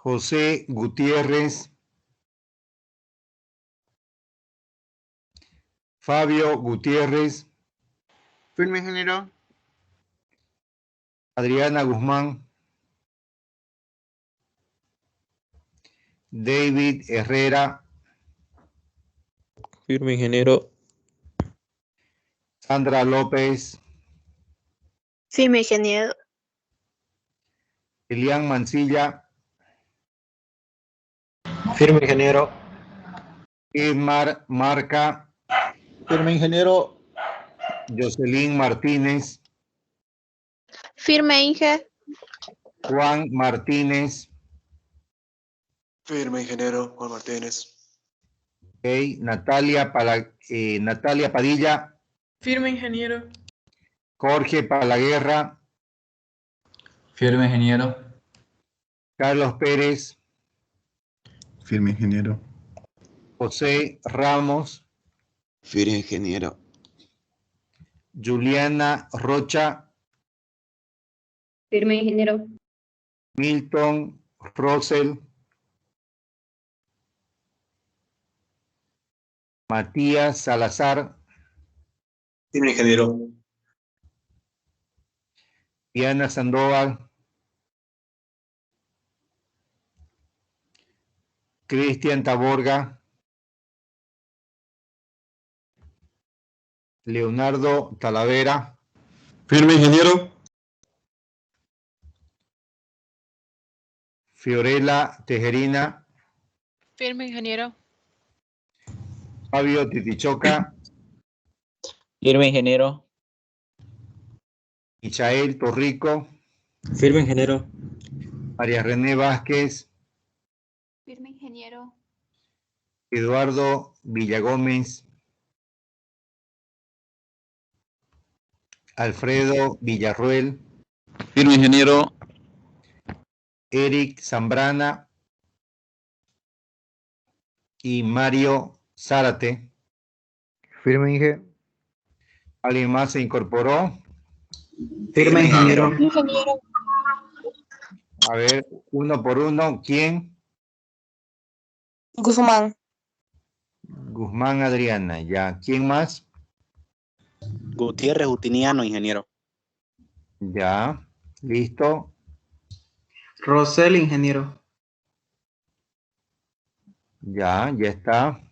José Gutiérrez. Fabio Gutiérrez. Firme, ingeniero. Adriana Guzmán. David Herrera. Firme, ingeniero. Sandra López. Firme, ingeniero. Elian Mancilla. Firme, ingeniero. Edmar Marca. Firme, ingeniero. Jocelyn Martínez. Firme, Inge. Juan Martínez. Firme, ingeniero. Juan Martínez. Okay. Natalia Padilla. Firme, ingeniero. Jorge Palaguerra. Firme, ingeniero. Carlos Pérez. Firme, ingeniero. José Ramos. Firme, ingeniero. Juliana Rocha. Firme, ingeniero. Milton Rosell. Matías Salazar. Firme, ingeniero. Diana Sandoval. Cristian Taborga. Leonardo Talavera. Firme, ingeniero. Fiorella Tejerina. Firme, ingeniero. Fabio Titichoca. Firme, ingeniero. Michael Torrico. Firme, ingeniero. María René Vázquez. Firme, ingeniero. Eduardo Villagómez. Alfredo Villarruel. Firme, ingeniero. Eric Zambrana y Mario Zárate. Firme, Inge. ¿Alguien más se incorporó? Firme, ingeniero. Ingeniero. A ver, uno por uno. ¿Quién? Guzmán. Guzmán Adriana. Ya. ¿Quién más? Gutiérrez Justiniano, ingeniero. Ya. Listo. Rosel, ingeniero. Ya está.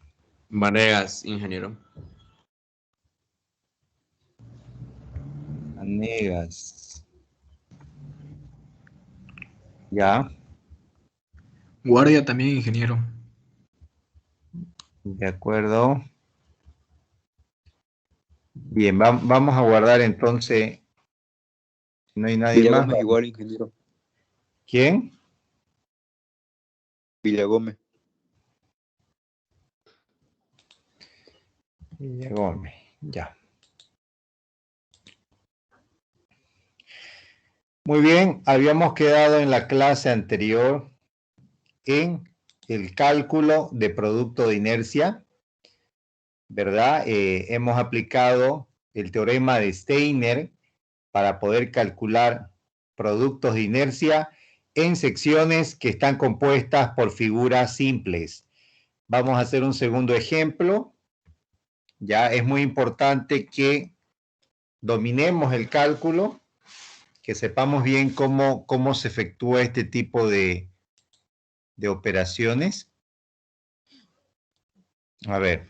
Vanegas, ingeniero. Vanegas. Ya. Guardia también, ingeniero. De acuerdo. Bien, vamos a guardar entonces. Si no hay nadie Villagómez más. igual, ingeniero. ¿Quién? Villagómez. Villagómez. Ya. Muy bien, habíamos quedado en la clase anterior en el cálculo de producto de inercia, ¿verdad? Hemos aplicado el teorema de Steiner para poder calcular productos de inercia en secciones que están compuestas por figuras simples. Vamos a hacer un segundo ejemplo. Ya es muy importante que dominemos el cálculo, que sepamos bien cómo se efectúa este tipo de operaciones. A ver,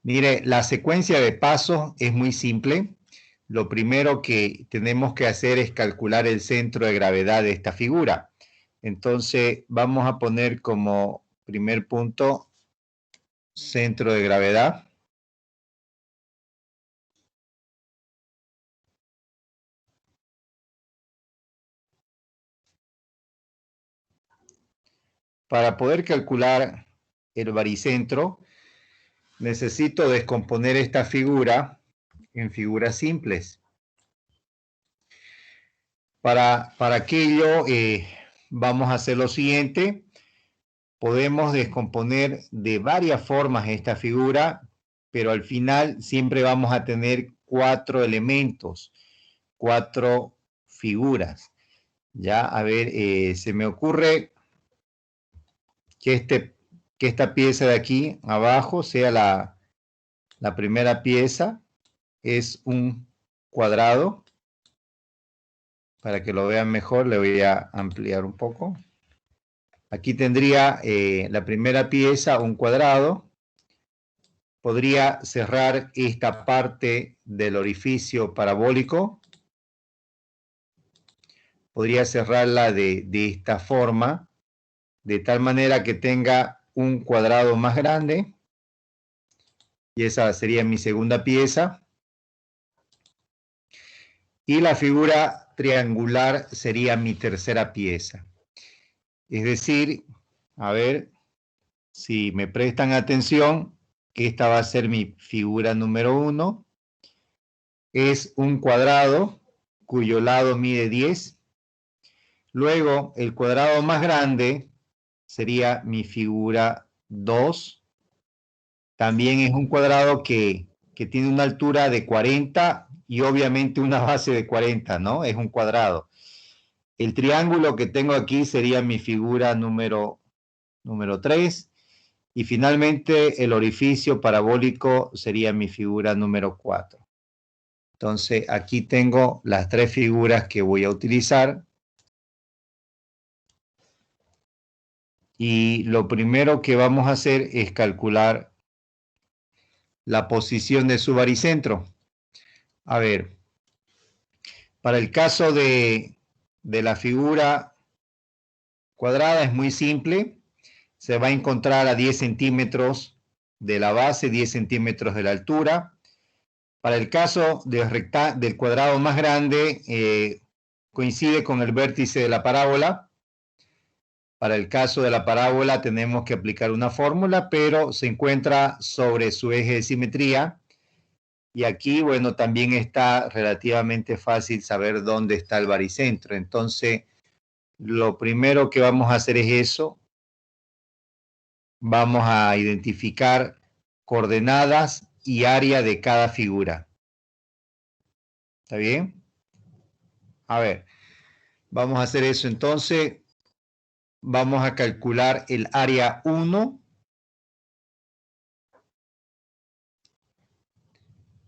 mire, la secuencia de pasos es muy simple. Lo primero que tenemos que hacer es calcular el centro de gravedad de esta figura. Entonces, vamos a poner como primer punto centro de gravedad. Para poder calcular el baricentro, necesito descomponer esta figura en figuras simples. Para aquello, vamos a hacer lo siguiente. Podemos descomponer de varias formas esta figura, pero al final siempre vamos a tener 4 elementos, 4 figuras. Ya, a ver, se me ocurre que esta pieza de aquí abajo sea la primera pieza, es un cuadrado. Para que lo vean mejor, le voy a ampliar un poco. Aquí tendría la primera pieza, un cuadrado. Podría cerrar esta parte del orificio parabólico. Podría cerrarla de esta forma, de tal manera que tenga un cuadrado más grande. Y esa sería mi segunda pieza. Y la figura triangular sería mi tercera pieza. Es decir, a ver si me prestan atención, esta va a ser mi figura número 1. Es un cuadrado cuyo lado mide 10. Luego, el cuadrado más grande sería mi figura 2. También es un cuadrado que tiene una altura de 40 y obviamente una base de 40, ¿no? Es un cuadrado. El triángulo que tengo aquí sería mi figura número 3. Y finalmente el orificio parabólico sería mi figura número 4. Entonces aquí tengo las tres figuras que voy a utilizar. Y lo primero que vamos a hacer es calcular la posición de su baricentro. A ver, para el caso de la figura cuadrada es muy simple. Se va a encontrar a 10 centímetros de la base, 10 centímetros de la altura. Para el caso del cuadrado más grande, coincide con el vértice de la parábola. Para el caso de la parábola tenemos que aplicar una fórmula, pero se encuentra sobre su eje de simetría. Y aquí, bueno, también está relativamente fácil saber dónde está el baricentro. Entonces, lo primero que vamos a hacer es eso. Vamos a identificar coordenadas y área de cada figura. ¿Está bien? A ver, vamos a hacer eso entonces. Vamos a calcular el área 1.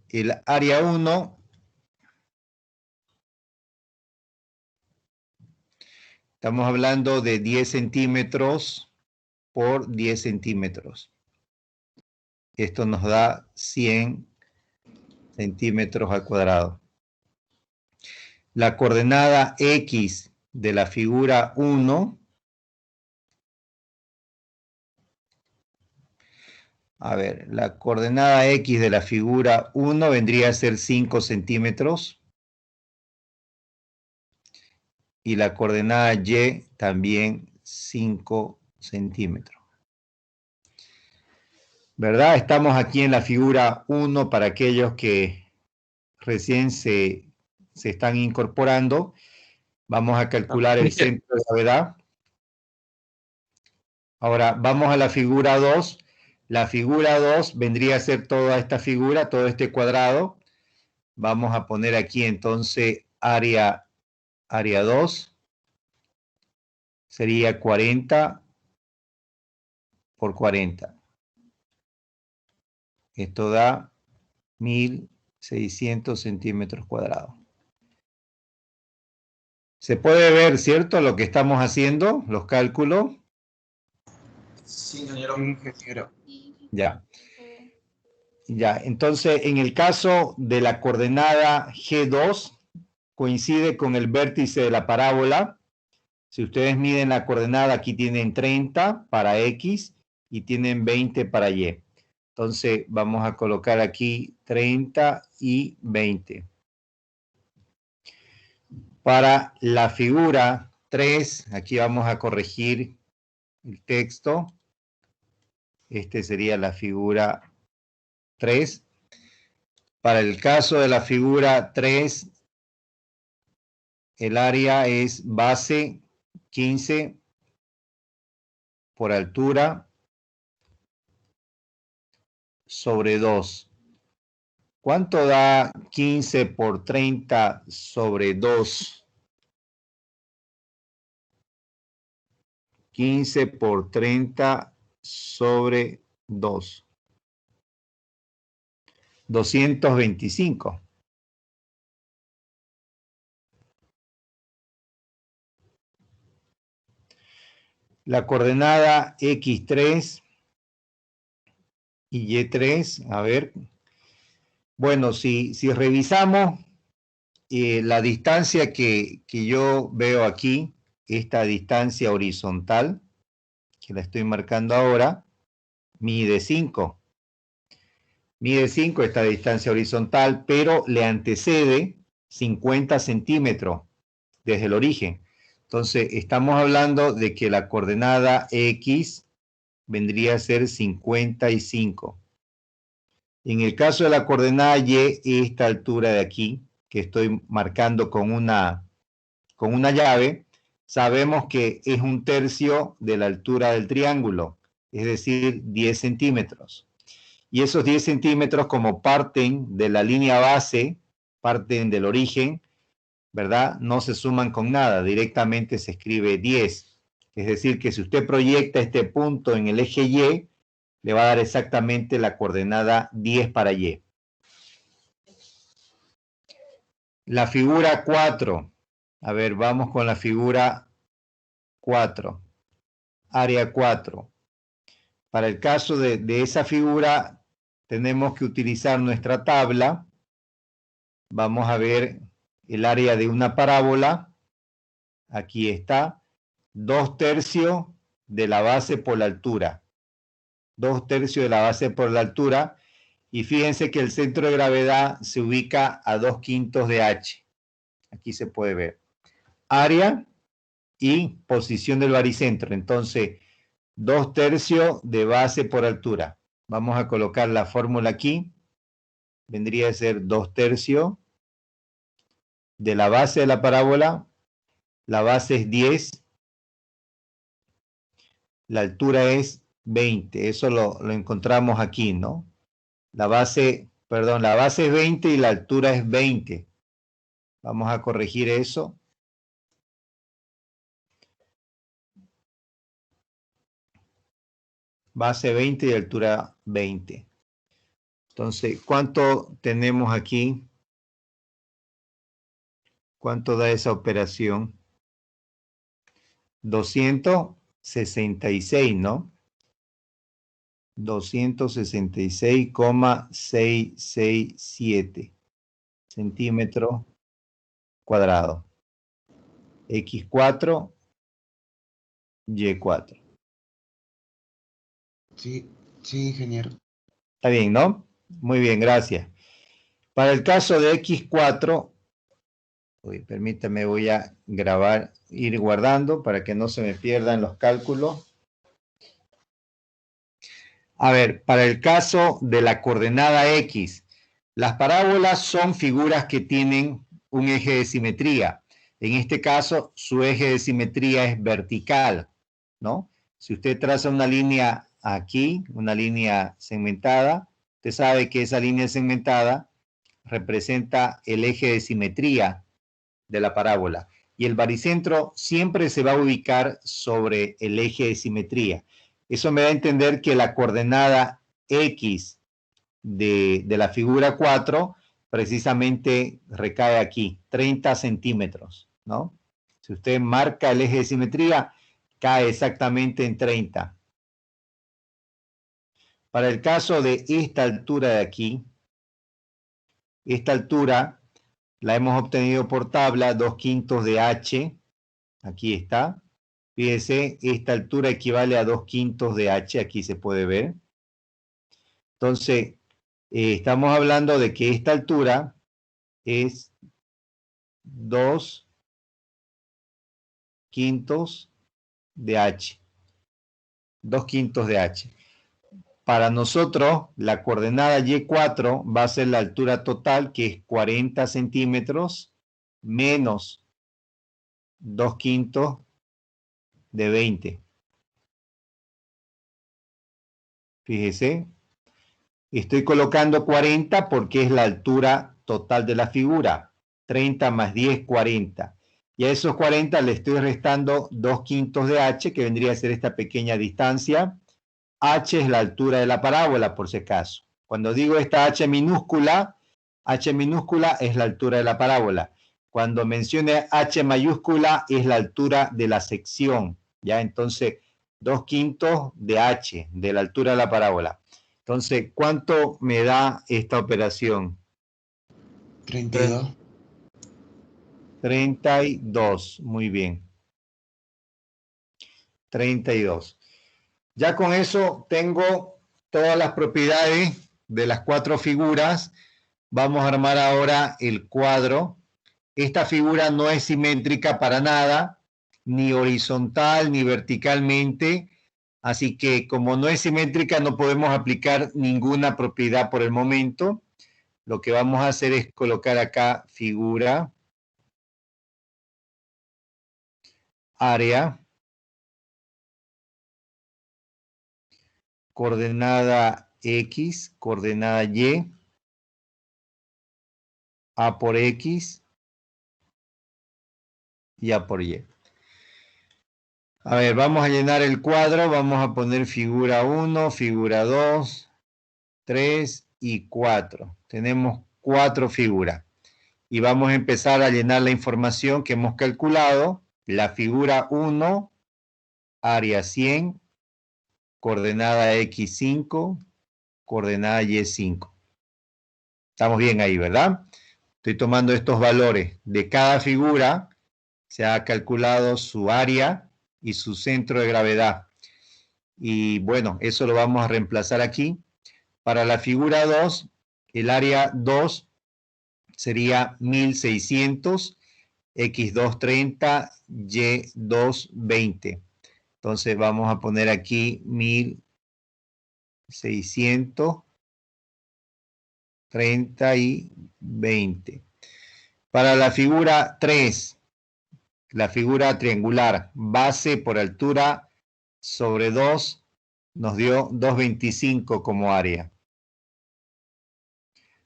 El área 1 estamos hablando de 10 centímetros por 10 centímetros. Esto nos da 100 centímetros al cuadrado. La coordenada X de la figura 1. A ver, la coordenada X de la figura 1 vendría a ser 5 centímetros. Y la coordenada Y también 5 centímetros. ¿Verdad? Estamos aquí en la figura 1 para aquellos que recién se están incorporando. Vamos a calcular el centro de gravedad. Ahora, vamos a la figura 2. La figura 2 vendría a ser toda esta figura, todo este cuadrado. Vamos a poner aquí entonces área 2. Sería 40 por 40. Esto da 1600 centímetros cuadrados. Se puede ver, ¿cierto? Lo que estamos haciendo, los cálculos. Sí, ingeniero. Ya. Ya, entonces en el caso de la coordenada G2, coincide con el vértice de la parábola. Si ustedes miden la coordenada, aquí tienen 30 para X y tienen 20 para Y. Entonces vamos a colocar aquí 30 y 20. Para la figura 3, aquí vamos a corregir el texto. Este sería la figura 3. Para el caso de la figura 3, el área es base 15 por altura sobre 2. ¿Cuánto da 15 por 30 sobre 2? 15 por 30 sobre 2. 225. La coordenada X3 y Y3, a ver. Bueno, si revisamos la distancia que yo veo aquí, esta distancia horizontal, que la estoy marcando ahora, mide 5. Mide 5 esta distancia horizontal, pero le antecede 50 centímetros desde el origen. Entonces, estamos hablando de que la coordenada X vendría a ser 55. En el caso de la coordenada Y, esta altura de aquí, que estoy marcando con una llave, sabemos que es 1/3 de la altura del triángulo, es decir, 10 centímetros. Y esos 10 centímetros, como parten de la línea base, parten del origen, ¿verdad? No se suman con nada, directamente se escribe 10. Es decir, que si usted proyecta este punto en el eje Y, le va a dar exactamente la coordenada 10 para Y. La figura 4. A ver, vamos con la figura 4. Área 4. Para el caso de esa figura, tenemos que utilizar nuestra tabla. Vamos a ver el área de una parábola. Aquí está. 2/3 de la base por la altura. 2/3 de la base por la altura. Y fíjense que el centro de gravedad se ubica a 2/5 de H. Aquí se puede ver. Área y posición del baricentro. Entonces, 2/3 de base por altura. Vamos a colocar la fórmula aquí. Vendría a ser 2/3 de la base de la parábola. La base es 10. La altura es 20. Eso lo encontramos aquí, ¿no? La base es 20 y la altura es 20. Vamos a corregir eso. Base 20 y altura 20. Entonces, ¿cuánto tenemos aquí? ¿Cuánto da esa operación? 266, ¿no? 266,667 centímetros cuadrados. X4, Y4. Sí, ingeniero. Está bien, ¿no? Muy bien, gracias. Para el caso de X4, permítame, voy a grabar, ir guardando para que no se me pierdan los cálculos. A ver, para el caso de la coordenada X, las parábolas son figuras que tienen un eje de simetría. En este caso, su eje de simetría es vertical, ¿no? Si usted traza una línea aquí, una línea segmentada, usted sabe que esa línea segmentada representa el eje de simetría de la parábola. Y el baricentro siempre se va a ubicar sobre el eje de simetría. Eso me da a entender que la coordenada X de la figura 4 precisamente recae aquí, 30 centímetros, ¿no? Si usted marca el eje de simetría, cae exactamente en 30. Para el caso de esta altura de aquí, esta altura la hemos obtenido por tabla, 2/5 de H, aquí está. Fíjese, esta altura equivale a 2/5 de H, aquí se puede ver. Entonces, estamos hablando de que esta altura es 2/5 de H. 2/5 de H. Para nosotros, la coordenada Y4 va a ser la altura total, que es 40 centímetros, menos 2/5 de 20. Fíjese, estoy colocando 40 porque es la altura total de la figura. 30 más 10, 40. Y a esos 40 le estoy restando 2/5 de h, que vendría a ser esta pequeña distancia. H es la altura de la parábola, por si acaso. Cuando digo esta h minúscula es la altura de la parábola. Cuando mencione h mayúscula es la altura de la sección. ¿Ya? Entonces, 2/5 de h, de la altura de la parábola. Entonces, ¿cuánto me da esta operación? 32. 32, muy bien. 32. Ya con eso tengo todas las propiedades de las 4 figuras. Vamos a armar ahora el cuadro. Esta figura no es simétrica para nada, ni horizontal ni verticalmente. Así que como no es simétrica, no podemos aplicar ninguna propiedad por el momento. Lo que vamos a hacer es colocar acá figura, área, coordenada X, coordenada Y, A por X y A por Y. A ver, vamos a llenar el cuadro, vamos a poner figura 1, figura 2, 3 y 4. Tenemos 4 figuras. Y vamos a empezar a llenar la información que hemos calculado. La figura 1, área 100, coordenada X5, coordenada Y5. Estamos bien ahí, ¿verdad? Estoy tomando estos valores de cada figura. Se ha calculado su área y su centro de gravedad. Y bueno, eso lo vamos a reemplazar aquí. Para la figura 2, el área 2 sería 1600, X2 30, Y2 20. Entonces vamos a poner aquí 1600, 30 y 20. Para la figura 3, la figura triangular, base por altura sobre 2, nos dio 225 como área.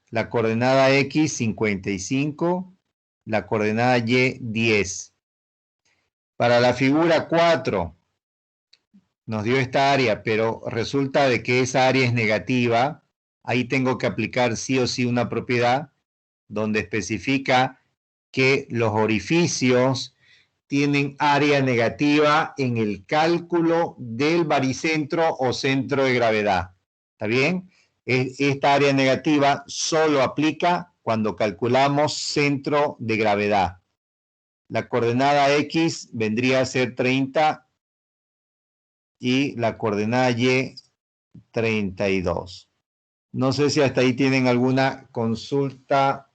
La coordenada X, 55, la coordenada Y, 10. Para la figura 4, nos dio esta área, pero resulta de que esa área es negativa. Ahí tengo que aplicar sí o sí una propiedad donde especifica que los orificios tienen área negativa en el cálculo del baricentro o centro de gravedad. ¿Está bien? Esta área negativa solo aplica cuando calculamos centro de gravedad. La coordenada X vendría a ser 30 y la coordenada Y 32. No sé si hasta ahí tienen alguna consulta,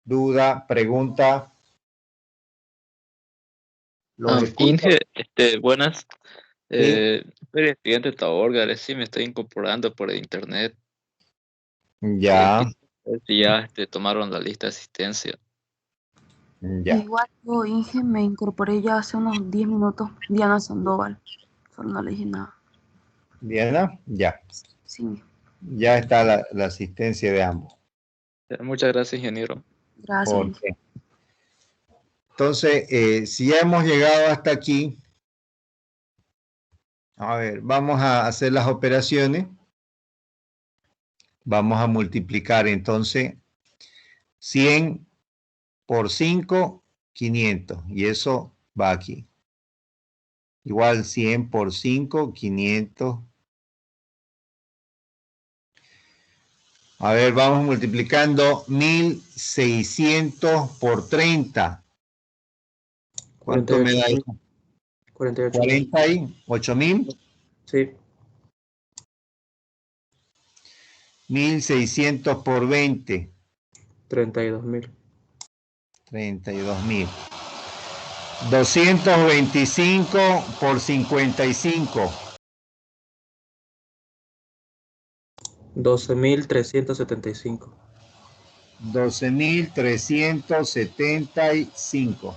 duda, pregunta. Inge, buenas. Sí. Soy estudiante de Taborga, sí me estoy incorporando por internet. Ya. Si ya tomaron la lista de asistencia. Ya. Igual yo, Inge, me incorporé ya hace unos 10 minutos. Diana Sandoval. Solo no le dije nada. Diana, ya. Sí. Ya está la asistencia de ambos. Muchas gracias, ingeniero. Gracias. Porque, entonces, si ya hemos llegado hasta aquí, a ver, vamos a hacer las operaciones. Vamos a multiplicar entonces 100 por 5, 500. Y eso va aquí. Igual 100 por 5, 500. A ver, vamos multiplicando 1600 por 30. ¿Cuánto me da eso? 48.000. Sí. 1600 por 20. 32.000. 32.000. 225 por 55. 12.375. 12.375.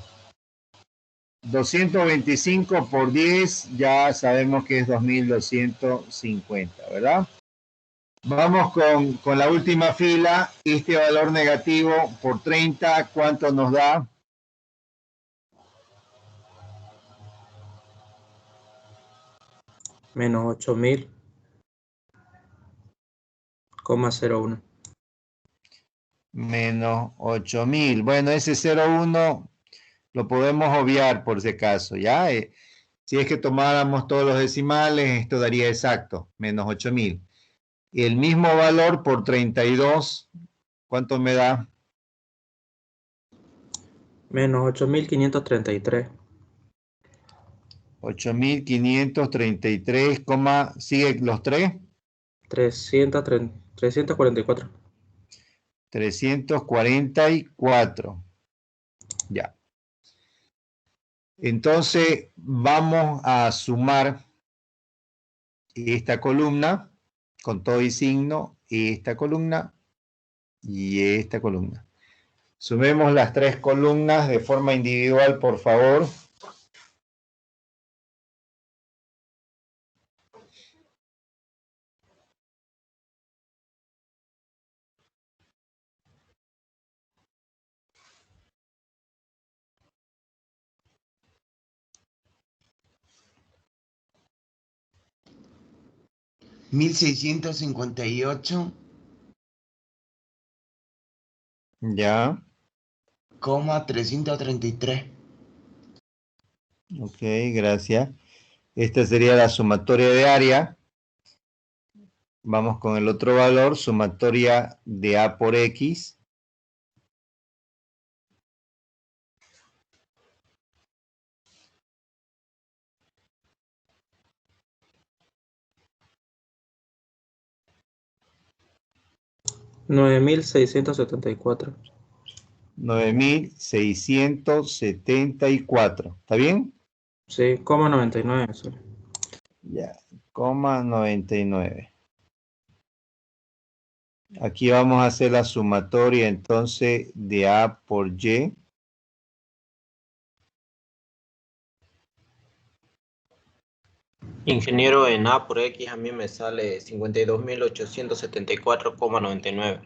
225 por 10, ya sabemos que es 2.250, ¿verdad? Vamos con la última fila. Este valor negativo por 30, ¿cuánto nos da? Menos 8.000,01. Menos 8.000. Bueno, ese 0,1 lo podemos obviar por si acaso, ¿ya? Si es que tomáramos todos los decimales, esto daría exacto, menos 8.000. Y el mismo valor por 32, ¿cuánto me da? Menos 8.533. 8.533, ¿sigue los 3? 344. 344. Ya. Entonces, vamos a sumar esta columna con todo y signo, esta columna y esta columna. Sumemos las 3 columnas de forma individual, por favor. $1,658. Ya. $333. Ok, gracias. Esta sería la sumatoria de área. Vamos con el otro valor, sumatoria de A por X. $9.674. 9.674. ¿Está bien? Sí, 99. Ya, 99. Aquí vamos a hacer la sumatoria entonces de A por Y. Ingeniero, en A por X a mí me sale 52.874,99.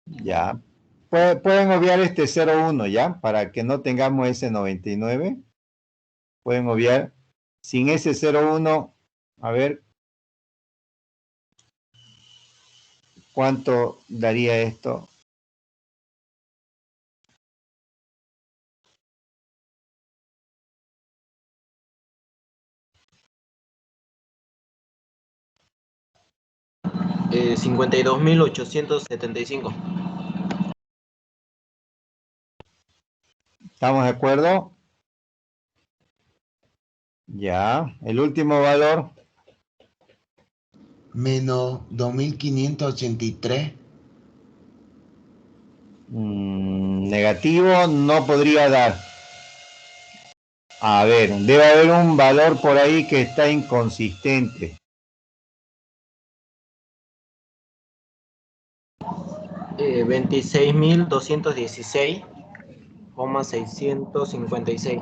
Ya. Pueden obviar este 0,1 ya, para que no tengamos ese 99. Pueden obviar. Sin ese 0,1, a ver. ¿Cuánto daría esto? Eh, 52.875. ¿Estamos de acuerdo? Ya. El último valor. Menos 2.583. Negativo no podría dar. A ver, debe haber un valor por ahí que está inconsistente. Eh, 26.216,656.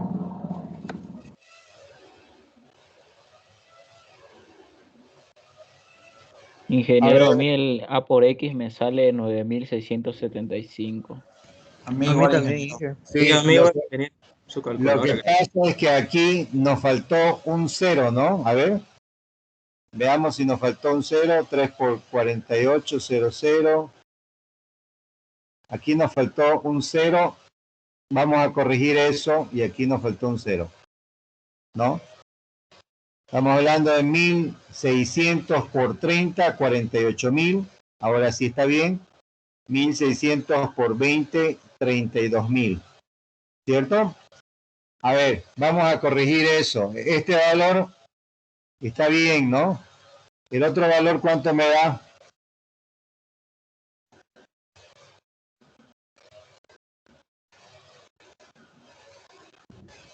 Ingeniero, a mí el A por X me sale 9.675. A mí A mí igual, también. ingeniero. Sí, a mí lo igual que, tenía su lo calculadora. que pasa es que aquí nos faltó un 0, ¿no? A ver. Veamos si nos faltó un 0. 3 por 48, 00. Aquí nos faltó un 0. Vamos a corregir eso y aquí nos faltó un 0. ¿No? Estamos hablando de 1.600 por 30, 48.000. Ahora sí está bien. 1.600 por 20, 32.000. ¿Cierto? A ver, vamos a corregir eso. Este valor está bien, ¿no? El otro valor, ¿cuánto me da?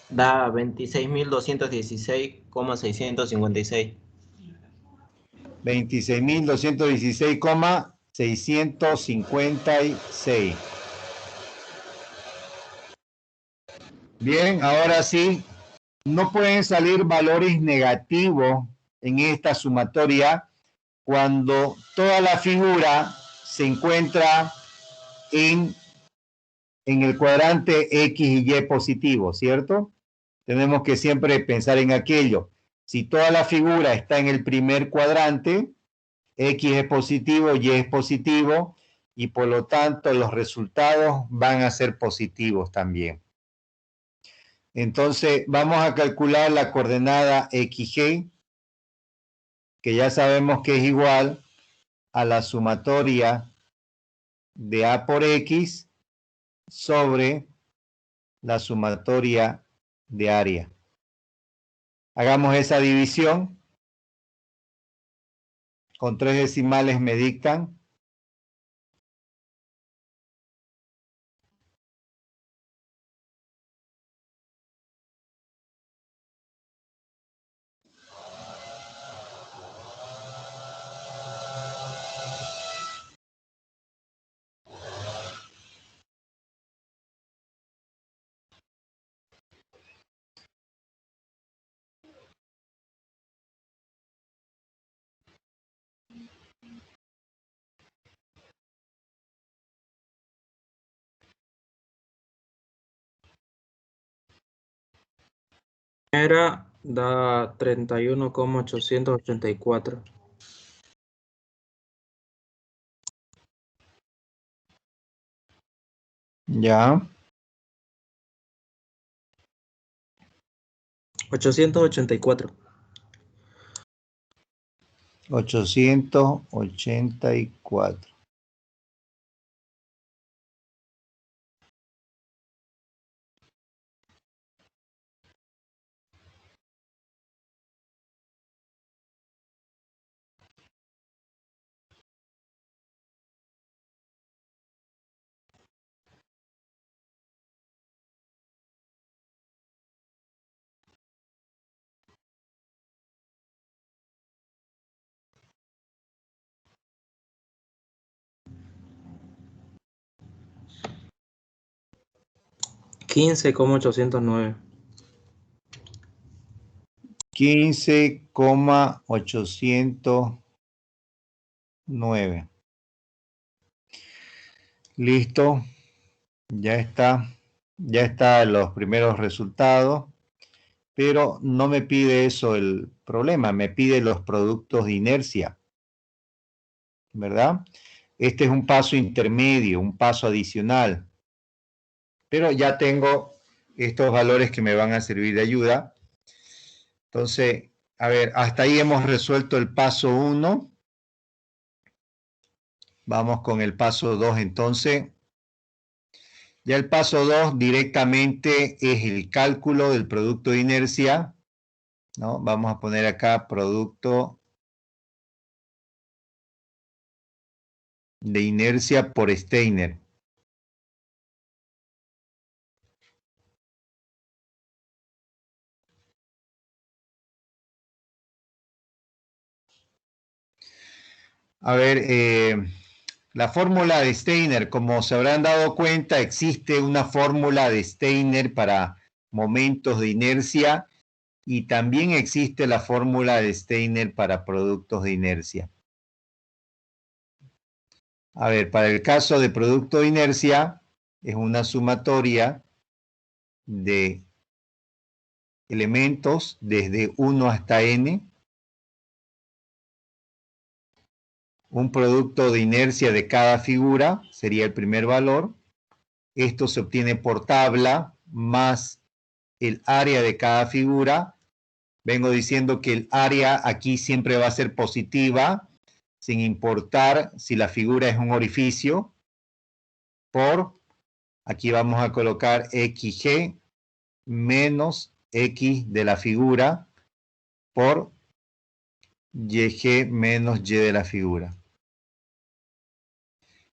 Da 26.216,656. 26.216,656. Bien, ahora sí, no pueden salir valores negativos en esta sumatoria cuando toda la figura se encuentra en el cuadrante X y Y positivo, ¿cierto? Tenemos que siempre pensar en aquello. Si toda la figura está en el primer cuadrante, X es positivo, Y es positivo, y por lo tanto los resultados van a ser positivos también. Entonces vamos a calcular la coordenada XG, que ya sabemos que es igual a la sumatoria de A por X sobre la sumatoria de área. Hagamos esa división. Con 3 decimales me dictan. Primera da 31,884. Ya. 884. 884. $15,809. 15,809. Listo. Ya está. Ya están los primeros resultados. Pero no me pide eso el problema. Me pide los productos de inercia. ¿Verdad? Este es un paso intermedio, un paso adicional. Pero ya tengo estos valores que me van a servir de ayuda. Entonces, a ver, hasta ahí hemos resuelto el paso 1. Vamos con el paso 2 entonces. Ya el paso 2 directamente es el cálculo del producto de inercia, ¿no? Vamos a poner acá producto de inercia por Steiner. A ver, la fórmula de Steiner, como se habrán dado cuenta, existe una fórmula de Steiner para momentos de inercia y también existe la fórmula de Steiner para productos de inercia. A ver, para el caso de producto de inercia, es una sumatoria de elementos desde 1 hasta n. Un producto de inercia de cada figura sería el primer valor. Esto se obtiene por tabla más el área de cada figura. Vengo diciendo que el área aquí siempre va a ser positiva, sin importar si la figura es un orificio, por, aquí vamos a colocar XG menos X de la figura por YG menos Y de la figura.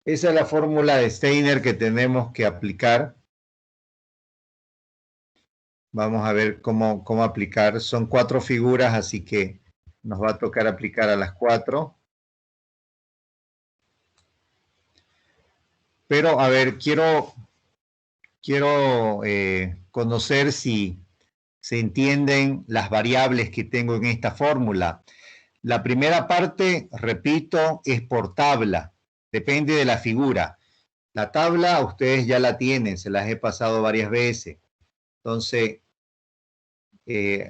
Esa es la fórmula de Steiner que tenemos que aplicar. Vamos a ver cómo aplicar. Son 4 figuras, así que nos va a tocar aplicar a las 4. Pero, a ver, quiero conocer si se entienden las variables que tengo en esta fórmula. La primera parte, repito, es por tabla. Depende de la figura. La tabla ustedes ya la tienen, se las he pasado varias veces. Entonces,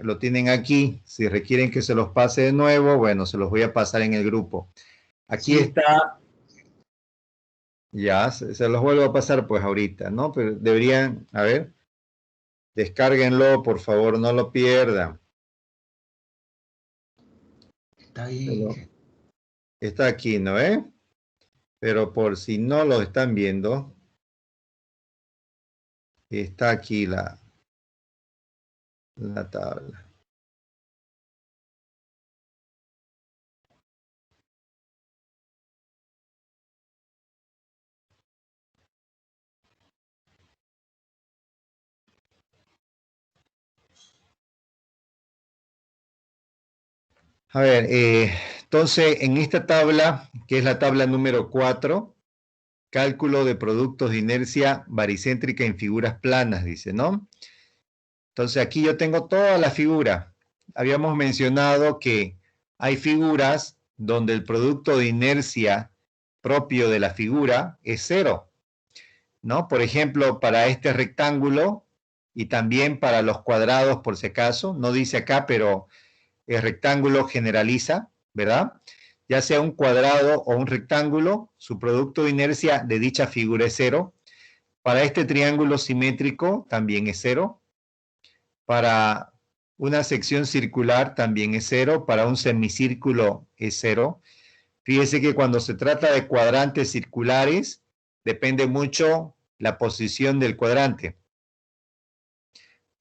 lo tienen aquí. Si requieren que se los pase de nuevo, bueno, se los voy a pasar en el grupo. Aquí Sí. está. Ya, se los vuelvo a pasar pues ahorita, ¿no? Pero deberían, a ver, descárguenlo, por favor, no lo pierdan. Está ahí. Está aquí, ¿no? Pero por si no lo están viendo, está aquí la tabla. A ver, entonces en esta tabla, que es la tabla número 4, cálculo de productos de inercia baricéntrica en figuras planas, dice, ¿no? Entonces aquí yo tengo toda la figura. Habíamos mencionado que hay figuras donde el producto de inercia propio de la figura es 0, ¿no? Por ejemplo, para este rectángulo y también para los cuadrados, por si acaso, no dice acá, pero el rectángulo generaliza, ¿verdad? Ya sea un cuadrado o un rectángulo, su producto de inercia de dicha figura es 0. Para este triángulo simétrico también es 0. Para una sección circular también es 0. Para un semicírculo es 0. Fíjese que cuando se trata de cuadrantes circulares, depende mucho la posición del cuadrante.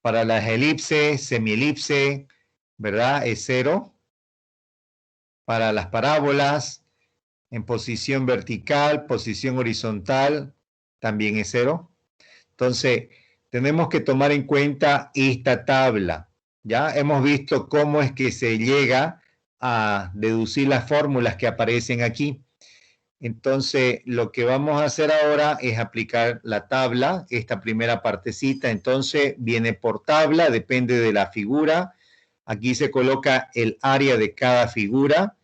Para las elipses, semielipse, ¿verdad? Es 0. Para las parábolas, en posición vertical, posición horizontal, también es 0. Entonces, tenemos que tomar en cuenta esta tabla. Ya hemos visto cómo es que se llega a deducir las fórmulas que aparecen aquí. Entonces, lo que vamos a hacer ahora es aplicar la tabla, esta primera partecita. Entonces, viene por tabla, depende de la figura. Aquí se coloca el área de cada figura.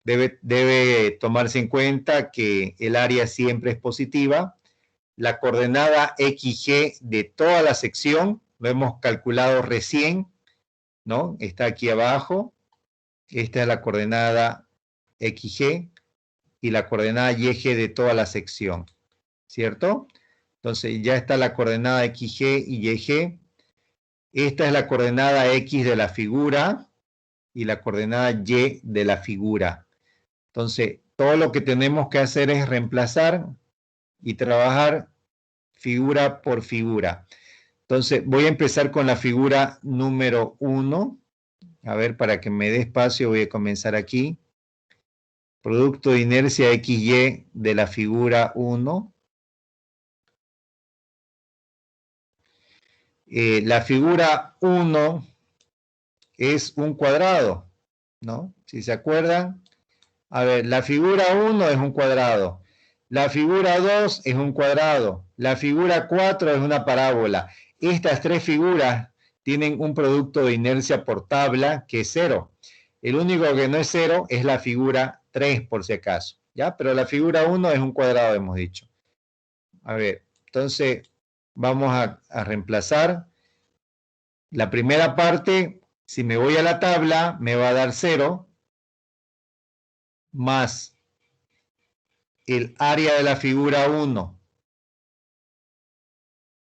Debe tomarse en cuenta que el área siempre es positiva. La coordenada XG de toda la sección, lo hemos calculado recién, ¿no? Está aquí abajo. Esta es la coordenada XG y la coordenada YG de toda la sección, ¿cierto? Entonces ya está la coordenada XG y YG. Esta es la coordenada X de la figura y la coordenada Y de la figura. Entonces, todo lo que tenemos que hacer es reemplazar y trabajar figura por figura. Entonces, voy a empezar con la figura número 1. A ver, para que me dé espacio, voy a comenzar aquí. Producto de inercia XY de la figura 1. La figura 1 es un cuadrado, ¿no? Si se acuerdan. A ver, la figura 1 es un cuadrado. La figura 2 es un cuadrado. La figura 4 es una parábola. Estas tres figuras tienen un producto de inercia por tabla que es 0. El único que no es 0 es la figura 3, por si acaso. ¿Ya? Pero la figura 1 es un cuadrado, hemos dicho. A ver, entonces vamos a reemplazar. La primera parte, si me voy a la tabla, me va a dar 0 más el área de la figura 1.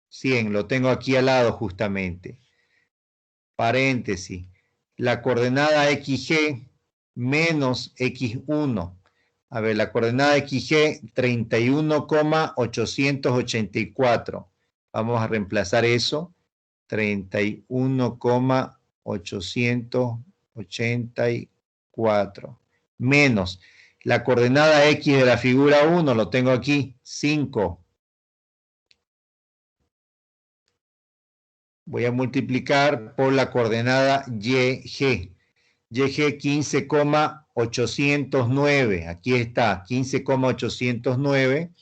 100, lo tengo aquí al lado justamente. Paréntesis. La coordenada XG menos X1. A ver, la coordenada XG 31,884. Vamos a reemplazar eso. 31,884. Menos la coordenada X de la figura 1, lo tengo aquí, 5. Voy a multiplicar por la coordenada YG. YG 15,809. Aquí está, 15,809.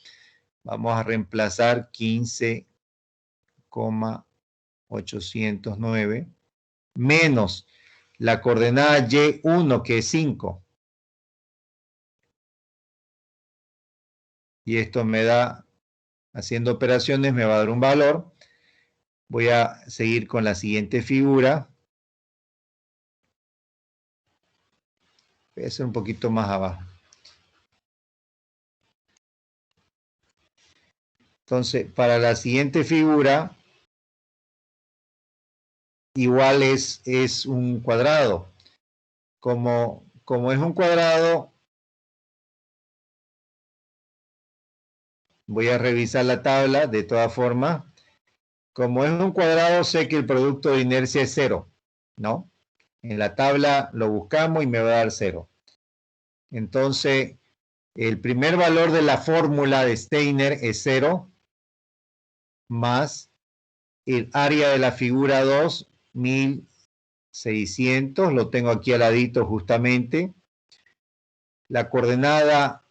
Vamos a reemplazar 15,809 menos la coordenada Y1, que es 5. Y esto me da, haciendo operaciones, me va a dar un valor. Voy a seguir con la siguiente figura. Voy a hacer un poquito más abajo. Entonces, para la siguiente figura, igual es un cuadrado. Como es un cuadrado, voy a revisar la tabla de todas formas. Como es un cuadrado, sé que el producto de inercia es 0, ¿no? En la tabla lo buscamos y me va a dar 0. Entonces, el primer valor de la fórmula de Steiner es 0, más el área de la figura 2, 1600, lo tengo aquí al ladito justamente. La coordenada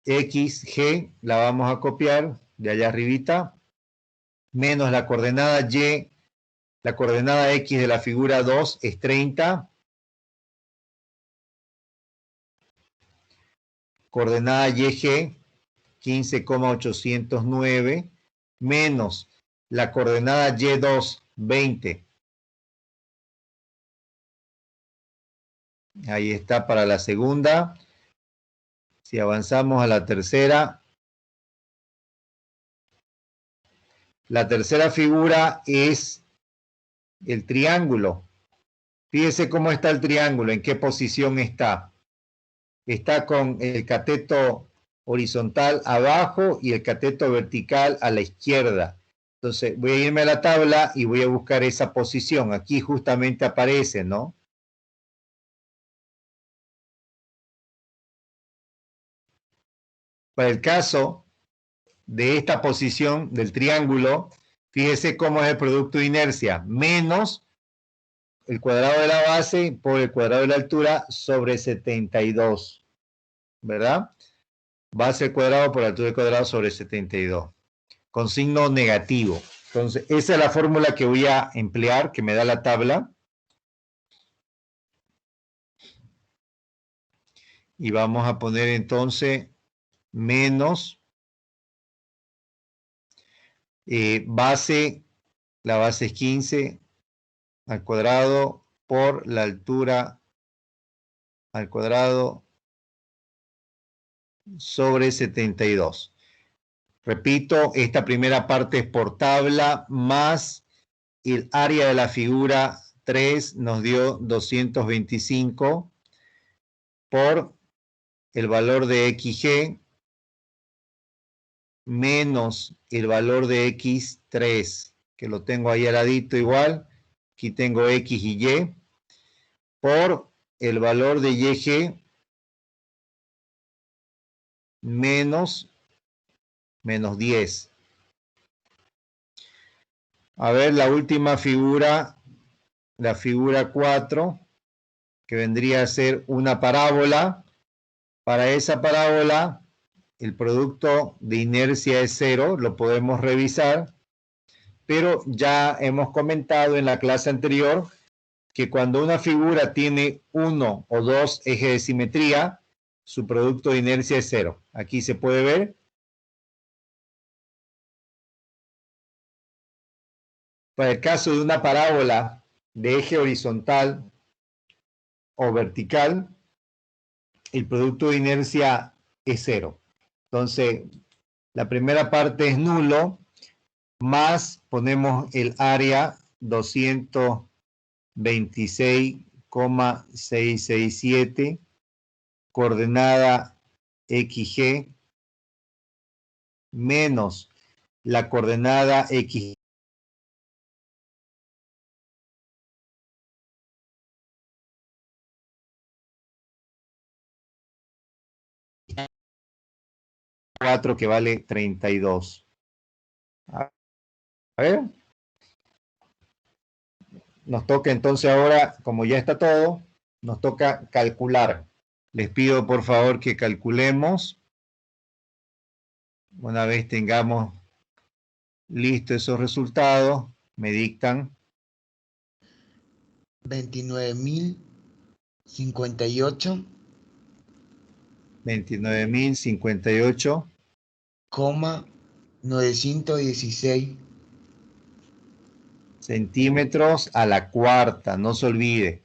X, G, la vamos a copiar de allá arribita, menos la coordenada Y, la coordenada X de la figura 2 es 30, coordenada YG, 15,809, menos la coordenada Y2, 20. Ahí está para la segunda. Si avanzamos a la tercera, la tercera figura es el triángulo. Fíjese cómo está el triángulo, en qué posición está. Está con el cateto horizontal abajo y el cateto vertical a la izquierda. Entonces voy a irme a la tabla y voy a buscar esa posición. Aquí justamente aparece, ¿no? Para el caso de esta posición del triángulo, fíjese cómo es el producto de inercia, menos el cuadrado de la base por el cuadrado de la altura sobre 72, ¿verdad? Base al cuadrado por altura al cuadrado sobre 72, con signo negativo. Entonces, esa es la fórmula que voy a emplear, que me da la tabla. Y vamos a poner entonces menos base, la base es 15 al cuadrado por la altura al cuadrado sobre 72. Repito, esta primera parte es por tabla, más el área de la figura 3 nos dio 225 por el valor de XG menos el valor de X3, que lo tengo ahí al ladito igual. Aquí tengo X y Y, por el valor de YG menos 10. A ver, la última figura, la figura 4, que vendría a ser una parábola. Para esa parábola, el producto de inercia es 0, lo podemos revisar, pero ya hemos comentado en la clase anterior que cuando una figura tiene 1 o 2 ejes de simetría, su producto de inercia es 0. Aquí se puede ver. Para el caso de una parábola de eje horizontal o vertical, el producto de inercia es 0. Entonces, la primera parte es nulo, más ponemos el área 226,667, coordenada XG, menos la coordenada X. Que vale 32. A ver. Nos toca entonces ahora, como ya está todo, nos toca calcular. Les pido por favor que calculemos. Una vez tengamos listos esos resultados, me dictan. 29.058. 29.058. 916 centímetros a la cuarta, no se olvide.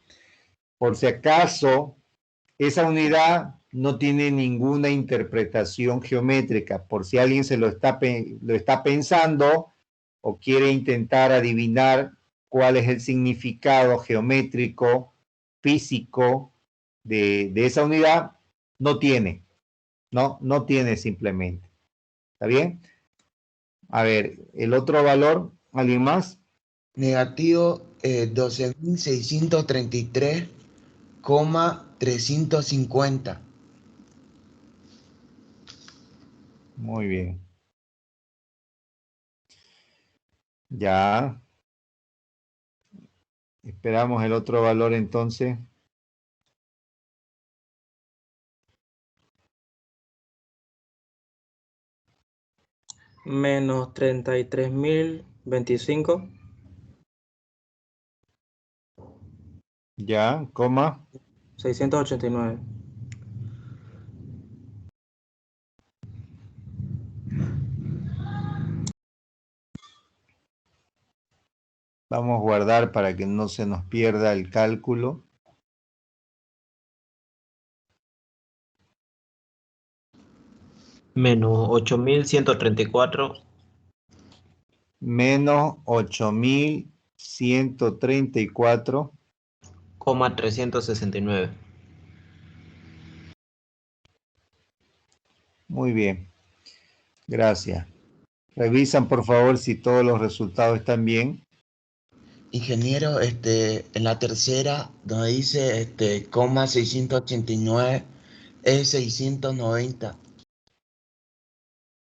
Por si acaso esa unidad no tiene ninguna interpretación geométrica. Por si alguien se lo está pensando o quiere intentar adivinar cuál es el significado geométrico, físico de esa unidad, no tiene. No tiene simplemente. ¿Está bien? A ver, el otro valor, ¿alguien más? Negativo 12.633,350. Muy bien. Ya. Esperamos el otro valor entonces. Menos 33.025. Ya, coma. 689. Vamos a guardar para que no se nos pierda el cálculo. Menos 8.134. Menos 8.134. 369. Muy bien. Gracias. Revisan por favor si todos los resultados están bien. Ingeniero, en la tercera, donde dice, 689, es 690.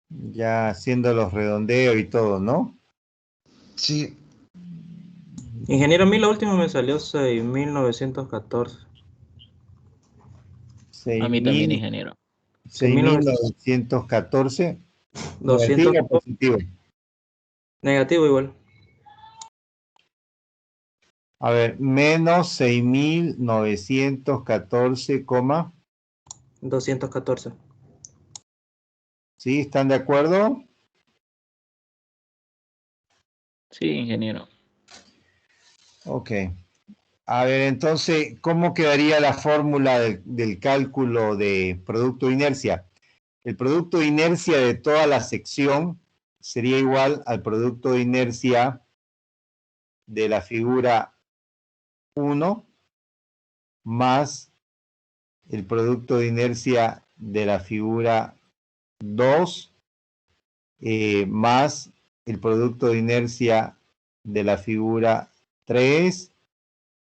Ya haciendo los redondeos y todo, ¿no? Sí. Ingeniero, a mí la última me salió 6.914. A mí también, ingeniero. 6.914. ¿Negativo o positivo? Negativo igual. A ver, menos 6.914, 214. ¿Sí? ¿Están de acuerdo? Sí, ingeniero. Ok. A ver, entonces, ¿cómo quedaría la fórmula del cálculo de producto de inercia? El producto de inercia de toda la sección sería igual al producto de inercia de la figura 1 más el producto de inercia de la figura 2 más el producto de inercia de la figura 3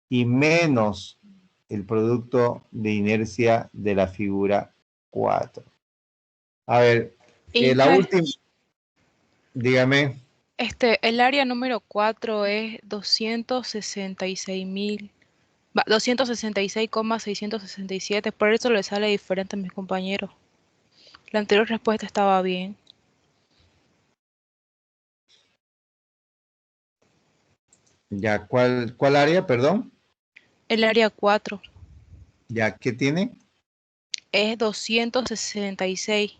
y menos el producto de inercia de la figura 4. A ver, la última, dígame. El área número 4 es 266,667, por eso le sale diferente a mis compañeros. La anterior respuesta estaba bien. Ya, ¿cuál área, perdón? El área 4 Ya, ¿qué tiene? es 266.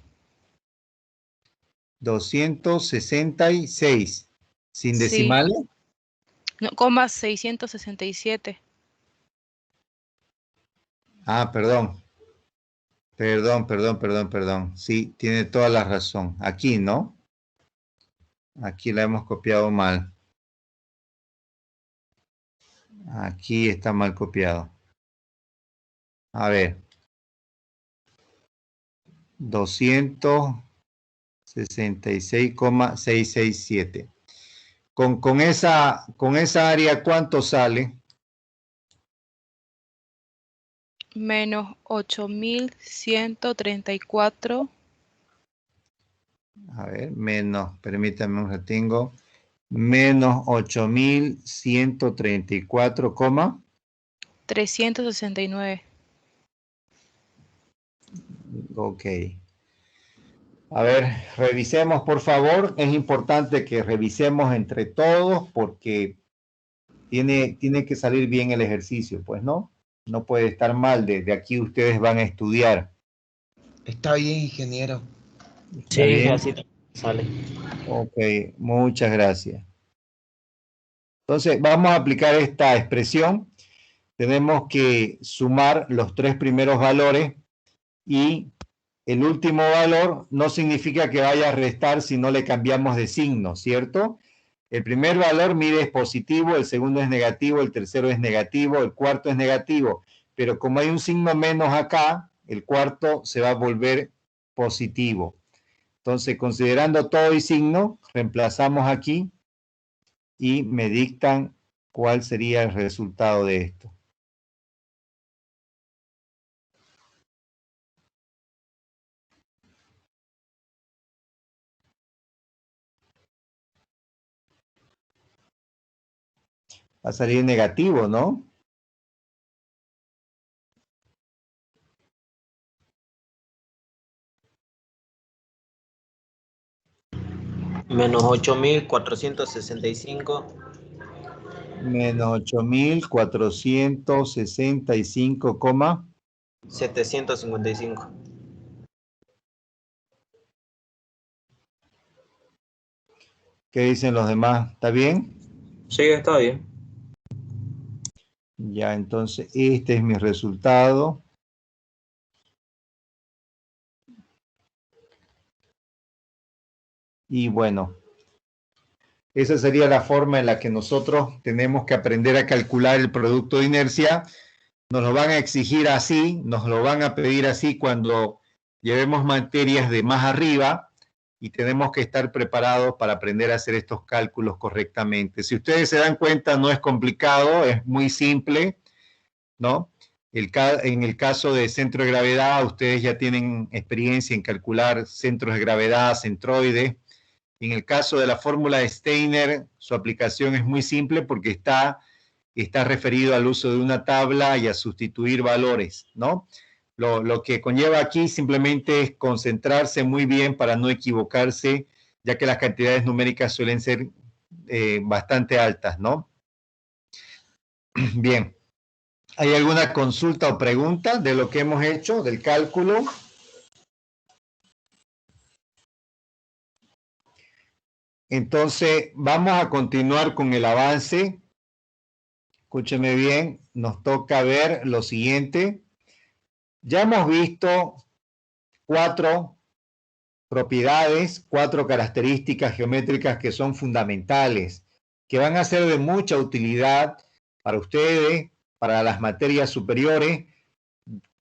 266. ¿Sin Sí. decimales? No, 667. Ah, perdón. Perdón. Sí, tiene toda la razón. Aquí, ¿no? Aquí la hemos copiado mal. Aquí está mal copiado. A ver. 266,667. Con esa área, ¿cuánto sale? Menos 8.134. A ver, permítame un ratingo. Menos 8.134, 369. Ok. A ver, revisemos por favor. Es importante que revisemos entre todos porque tiene que salir bien el ejercicio, pues, ¿no? No puede estar mal. Desde aquí ustedes van a estudiar. Está bien, ingeniero. ¿Está bien? Así sale. Ok, muchas gracias. Entonces, vamos a aplicar esta expresión. tenemos que sumar los 3 primeros valores y el último valor no significa que vaya a restar si no le cambiamos de signo, ¿cierto? El primer valor, mire, es positivo, el segundo es negativo, el tercero es negativo, el cuarto es negativo, pero como hay un signo menos acá, el cuarto se va a volver positivo. Entonces, considerando todo y signo, reemplazamos aquí y me dictan cuál sería el resultado de esto. Va a salir negativo, ¿no? Menos 8.465. Menos 8.465, 755. ¿Qué dicen los demás? ¿Está bien? Sí, está bien. Ya, entonces este es mi resultado. Y bueno, esa sería la forma en la que nosotros tenemos que aprender a calcular el producto de inercia. Nos lo van a exigir así, nos lo van a pedir así cuando llevemos materias de más arriba y tenemos que estar preparados para aprender a hacer estos cálculos correctamente. Si ustedes se dan cuenta, no es complicado, es muy simple, ¿no? En el caso de centro de gravedad, ustedes ya tienen experiencia en calcular centros de gravedad, centroides. En el caso de la fórmula de Steiner, su aplicación es muy simple porque está referido al uso de una tabla y a sustituir valores, ¿no? Lo que conlleva aquí simplemente es concentrarse muy bien para no equivocarse, ya que las cantidades numéricas suelen ser bastante altas, ¿no? Bien. ¿Hay alguna consulta o pregunta de lo que hemos hecho, del cálculo? Entonces, vamos a continuar con el avance. Escúcheme bien, nos toca ver lo siguiente. Ya hemos visto 4 propiedades, 4 características geométricas que son fundamentales, que van a ser de mucha utilidad para ustedes, para las materias superiores,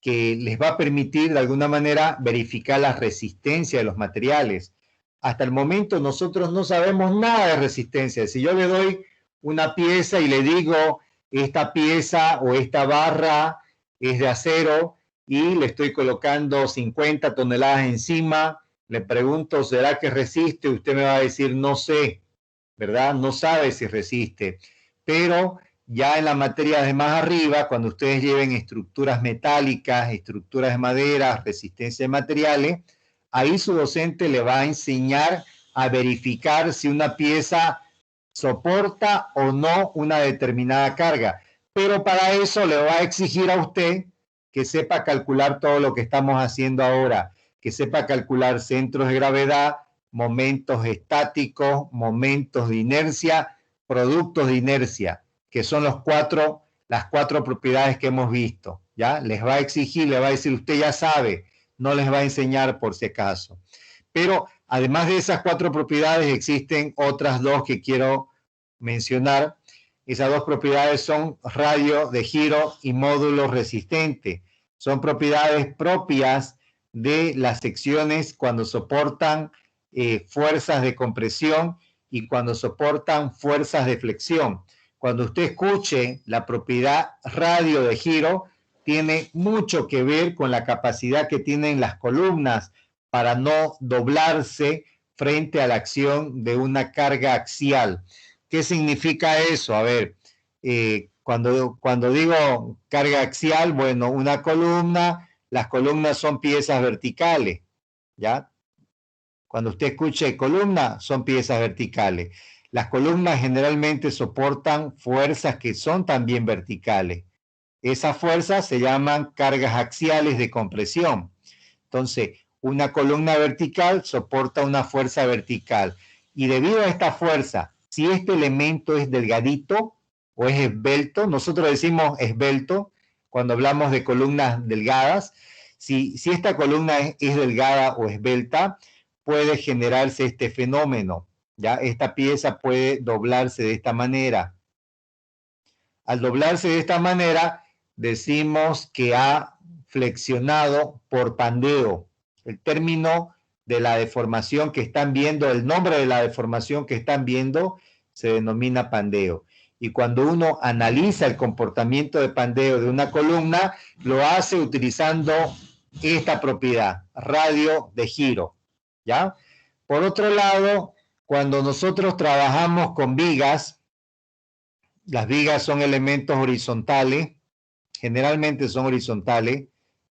que les va a permitir de alguna manera verificar la resistencia de los materiales. Hasta el momento nosotros no sabemos nada de resistencia. Si yo le doy una pieza y le digo esta pieza o esta barra es de acero y le estoy colocando 50 toneladas encima, le pregunto, ¿será que resiste? Usted me va a decir, no sé, ¿verdad? No sabe si resiste. Pero ya en la materia de más arriba, cuando ustedes lleven estructuras metálicas, estructuras de madera, resistencia de materiales, ahí su docente le va a enseñar a verificar si una pieza soporta o no una determinada carga. Pero para eso le va a exigir a usted que sepa calcular todo lo que estamos haciendo ahora, que sepa calcular centros de gravedad, momentos estáticos, momentos de inercia, productos de inercia, que son las 4 propiedades que hemos visto, ¿ya? Les va a exigir, le va a decir, usted ya sabe, no les va a enseñar por si acaso. Pero además de esas 4 propiedades, existen otras 2 que quiero mencionar. Esas 2 propiedades son radio de giro y módulo resistente. Son propiedades propias de las secciones cuando soportan fuerzas de compresión y cuando soportan fuerzas de flexión. Cuando usted escuche la propiedad radio de giro, tiene mucho que ver con la capacidad que tienen las columnas para no doblarse frente a la acción de una carga axial. ¿Qué significa eso? A ver, cuando digo carga axial, bueno, una columna, las columnas son piezas verticales, ¿ya? Cuando usted escuche columna, son piezas verticales. Las columnas generalmente soportan fuerzas que son también verticales. Esas fuerzas se llaman cargas axiales de compresión. Entonces, una columna vertical soporta una fuerza vertical. Y debido a esta fuerza, si este elemento es delgadito, o es esbelto. Nosotros decimos esbelto cuando hablamos de columnas delgadas. Si esta columna es delgada o esbelta, puede generarse este fenómeno, ¿ya? Esta pieza puede doblarse de esta manera. Al doblarse de esta manera, decimos que ha flexionado por pandeo. El término de la deformación que están viendo, el nombre de la deformación que están viendo, se denomina pandeo. Y cuando uno analiza el comportamiento de pandeo de una columna, lo hace utilizando esta propiedad, radio de giro, ¿ya? Por otro lado, cuando nosotros trabajamos con vigas, las vigas son elementos horizontales, generalmente son horizontales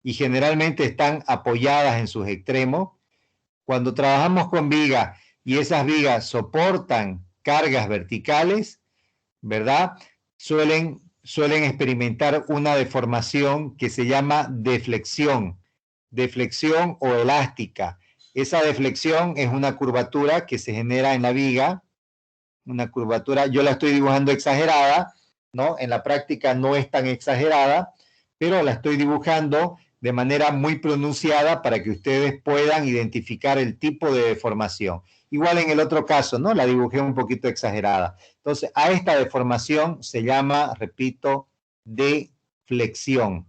y generalmente están apoyadas en sus extremos. Cuando trabajamos con vigas y esas vigas soportan cargas verticales, ¿verdad? Suelen experimentar una deformación que se llama deflexión o elástica. Esa deflexión es una curvatura que se genera en la viga, una curvatura, yo la estoy dibujando exagerada, ¿no? En la práctica no es tan exagerada, pero la estoy dibujando de manera muy pronunciada para que ustedes puedan identificar el tipo de deformación. Igual en el otro caso, ¿no? La dibujé un poquito exagerada. Entonces, a esta deformación se llama, repito, deflexión.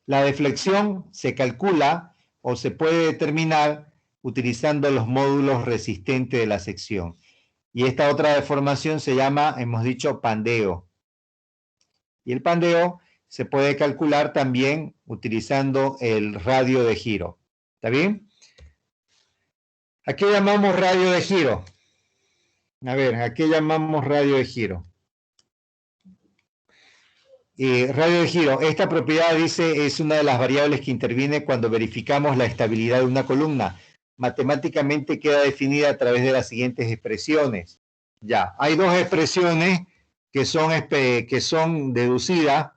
La deflexión se calcula o se puede determinar utilizando los módulos resistentes de la sección. Y esta otra deformación se llama, hemos dicho, pandeo. Y el pandeo se puede calcular también utilizando el radio de giro. ¿Está bien? ¿A qué llamamos radio de giro? A ver, ¿a qué llamamos radio de giro? Radio de giro, esta propiedad, dice, es una de las variables que interviene cuando verificamos la estabilidad de una columna. Matemáticamente queda definida a través de las siguientes expresiones. Ya, hay dos expresiones que son deducidas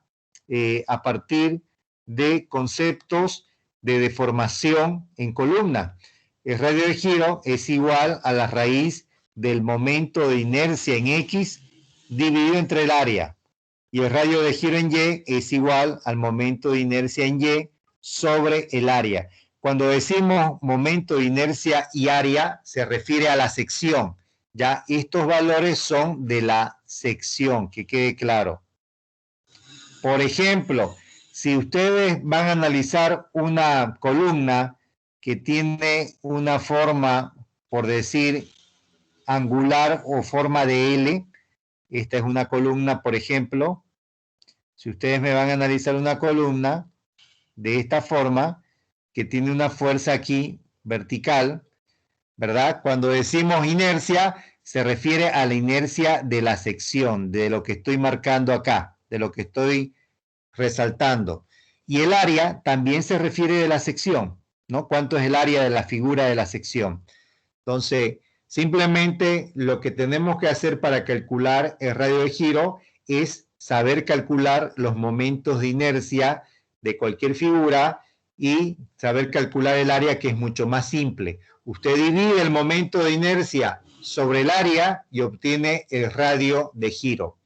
a partir de conceptos de deformación en columna. El radio de giro es igual a la raíz del momento de inercia en X dividido entre el área. Y el radio de giro en Y es igual al momento de inercia en Y sobre el área. Cuando decimos momento de inercia y área, se refiere a la sección. Ya estos valores son de la sección, que quede claro. Por ejemplo, si ustedes van a analizar una columna que tiene una forma, por decir, angular o forma de L, esta es una columna, por ejemplo, si ustedes me van a analizar una columna de esta forma, que tiene una fuerza aquí vertical, ¿verdad? Cuando decimos inercia, se refiere a la inercia de la sección, de lo que estoy marcando acá, de lo que estoy resaltando. Y el área también se refiere de la sección, ¿no? ¿Cuánto es el área de la figura de la sección? Entonces, simplemente lo que tenemos que hacer para calcular el radio de giro es saber calcular los momentos de inercia de cualquier figura y saber calcular el área, que es mucho más simple. Usted divide el momento de inercia sobre el área y obtiene el radio de giro.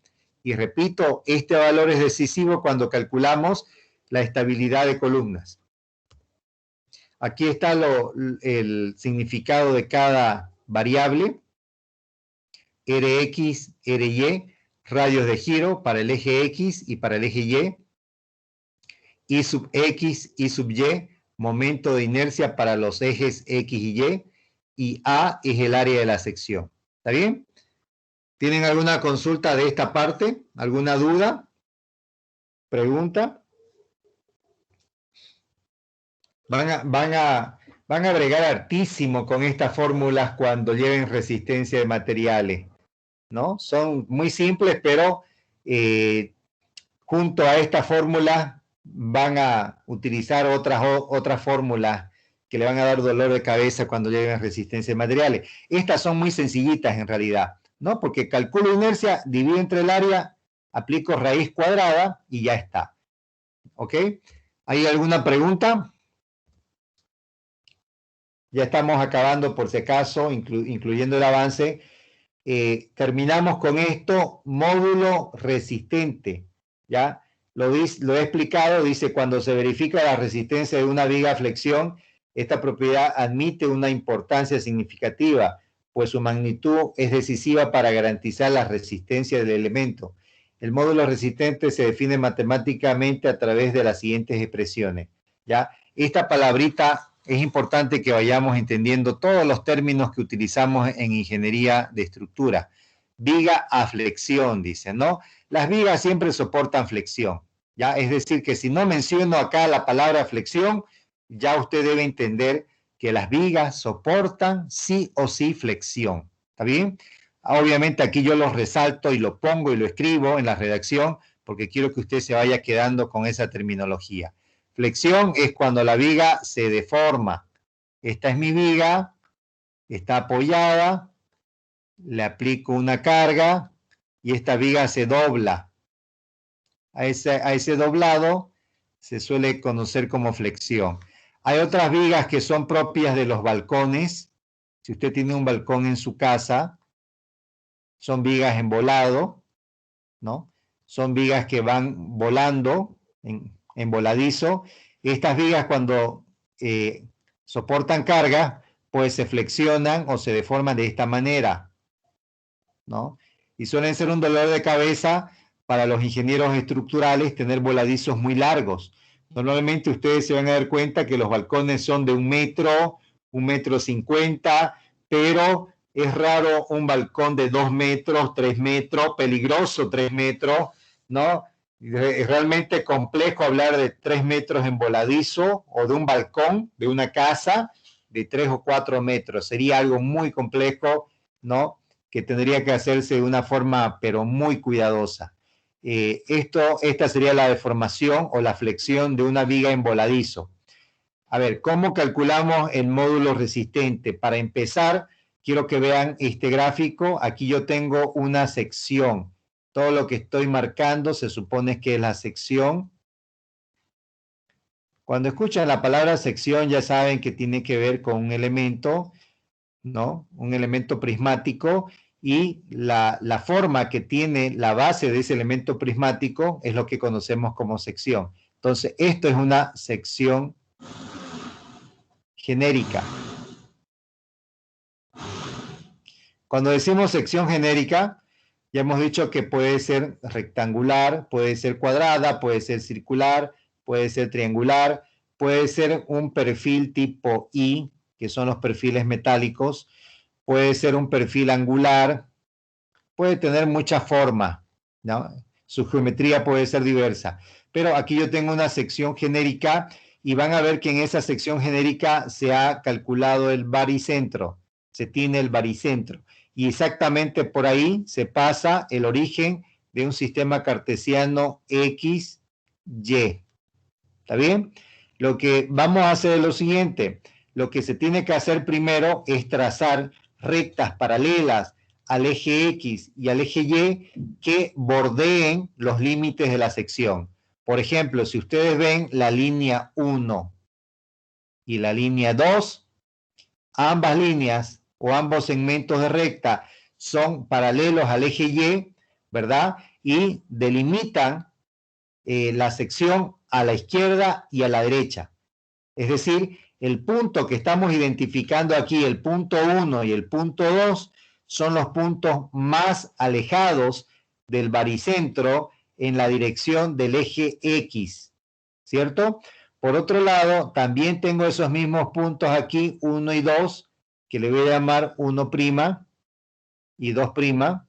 Y repito, este valor es decisivo cuando calculamos la estabilidad de columnas. Aquí está el significado de cada variable. Rx, Ry, radios de giro para el eje X y para el eje Y. Y sub X, Y sub Y, momento de inercia para los ejes X y Y. Y A es el área de la sección. ¿Está bien? ¿Tienen alguna consulta de esta parte? ¿Alguna duda? ¿Pregunta? Van a bregar hartísimo con estas fórmulas cuando lleven resistencia de materiales, ¿no? Son muy simples, pero junto a estas fórmulas van a utilizar otras fórmulas que le van a dar dolor de cabeza cuando lleven resistencia de materiales. Estas son muy sencillitas en realidad, ¿no? Porque calculo inercia, divido entre el área, aplico raíz cuadrada y ya está. ¿Ok? ¿Hay alguna pregunta? Ya estamos acabando, por si acaso, incluyendo el avance. terminamos con esto, módulo resistente, ¿ya? Lo he explicado, dice, cuando se verifica la resistencia de una viga a flexión, esta propiedad admite una importancia significativa, pues su magnitud es decisiva para garantizar la resistencia del elemento. El módulo resistente se define matemáticamente a través de las siguientes expresiones, ¿ya? Esta palabrita es importante que vayamos entendiendo todos los términos que utilizamos en ingeniería de estructura. Viga a flexión, dice, ¿no? Las vigas siempre soportan flexión, ¿ya? Es decir, que si no menciono acá la palabra flexión, ya usted debe entender que las vigas soportan sí o sí flexión, ¿está bien? Obviamente aquí yo lo resalto y lo pongo y lo escribo en la redacción porque quiero que usted se vaya quedando con esa terminología. Flexión es cuando la viga se deforma. Esta es mi viga, está apoyada, le aplico una carga y esta viga se dobla. A ese doblado se suele conocer como flexión. Hay otras vigas que son propias de los balcones. Si usted tiene un balcón en su casa, son vigas en volado, ¿no? Son vigas que van volando en voladizo. Estas vigas cuando soportan carga, pues se flexionan o se deforman de esta manera, ¿no? Y suelen ser un dolor de cabeza para los ingenieros estructurales tener voladizos muy largos. Normalmente ustedes se van a dar cuenta que los balcones son de 1 metro, 1,50 m, pero es raro un balcón de 2 metros, 3 metros, peligroso 3 metros, ¿no? Es realmente complejo hablar de 3 metros en voladizo o de un balcón de una casa de 3 o 4 metros. Sería algo muy complejo, ¿no? Que tendría que hacerse de una forma, pero muy cuidadosa. Esta sería la deformación o la flexión de una viga en voladizo. A ver, ¿cómo calculamos el módulo resistente? Para empezar, quiero que vean este gráfico. Aquí yo tengo una sección. Todo lo que estoy marcando se supone que es la sección. Cuando escuchan la palabra sección ya saben que tiene que ver con un elemento, ¿no? Un elemento prismático. Y la forma que tiene la base de ese elemento prismático es lo que conocemos como sección. Entonces, esto es una sección genérica. Cuando decimos sección genérica, ya hemos dicho que puede ser rectangular, puede ser cuadrada, puede ser circular, puede ser triangular, puede ser un perfil tipo I, que son los perfiles metálicos, puede ser un perfil angular, puede tener muchas formas, ¿no? Su geometría puede ser diversa. Pero aquí yo tengo una sección genérica y van a ver que en esa sección genérica se ha calculado el baricentro, se tiene el baricentro. Y exactamente por ahí se pasa el origen de un sistema cartesiano X, Y. ¿Está bien? Lo que vamos a hacer es lo siguiente. Lo que se tiene que hacer primero es trazar rectas paralelas al eje X y al eje Y que bordeen los límites de la sección. Por ejemplo, si ustedes ven la línea 1 y la línea 2, ambas líneas o ambos segmentos de recta son paralelos al eje Y, ¿verdad? Y delimitan la sección a la izquierda y a la derecha. Es decir, el punto que estamos identificando aquí, el punto 1 y el punto 2, son los puntos más alejados del baricentro en la dirección del eje X, ¿cierto? Por otro lado, también tengo esos mismos puntos aquí, 1 y 2, que le voy a llamar 1' y 2'.